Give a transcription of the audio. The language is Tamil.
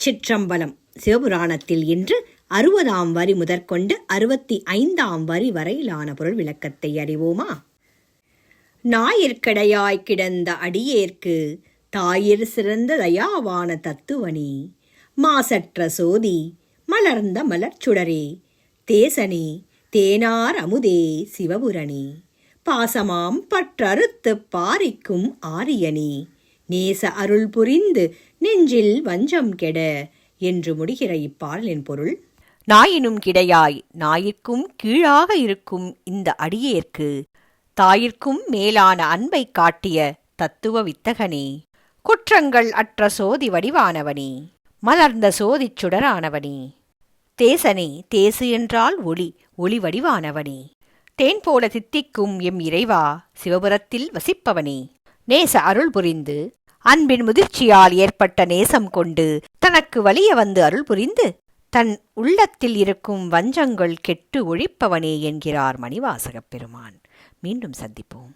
திருச்சிற்றம்பலம். சிவபுராணத்தில் இன்று 60ஆம் வரி முதற்கொண்டு 65ஆம் வரி வரையிலான பொருள் விளக்கத்தை அறிவோமா? ஞாயிற்கடையாய் கிடந்த அடியேற்கு தாயிற் சிறந்த தயாவான தத்துவனி, மாசற்ற சோதி மலர்ந்த மலர்ச்சுடரே, தேசனே தேனார் அமுதே சிவபுரணி, பாசமாம் பற்றறுத்துப் பாரிக்கும் ஆரியனி, நேச அருள் புரிந்து நெஞ்சில் வஞ்சம் கெட என்று முடிகிற இப்பாடலின் பொருள்: நாயினும் கிடையாய் நாயிற்கும் கீழாக இருக்கும் இந்த அடியேற்கு தாயிற்கும் மேலான அன்பை காட்டிய தத்துவ வித்தகனே, குற்றங்கள் அற்ற சோதி வடிவானவனே, மலர்ந்த சோதிச் சுடரானவனே, தேசனே தேசு என்றால் ஒளி, ஒளி வடிவானவனே, தேன் போல தித்திக்கும் எம் இறைவா சிவபுரத்தில் வசிப்பவனே, நேச அருள் புரிந்து அன்பின் முதிர்ச்சியால் ஏற்பட்ட நேசம் கொண்டு தனக்கு வலிய வந்து அருள் புரிந்து தன் உள்ளத்தில் இருக்கும் வஞ்சங்கள் கெட்டு ஒழிப்பவனே என்கிறார் மணிவாசகப் பெருமான். மீண்டும் சந்திப்போம்.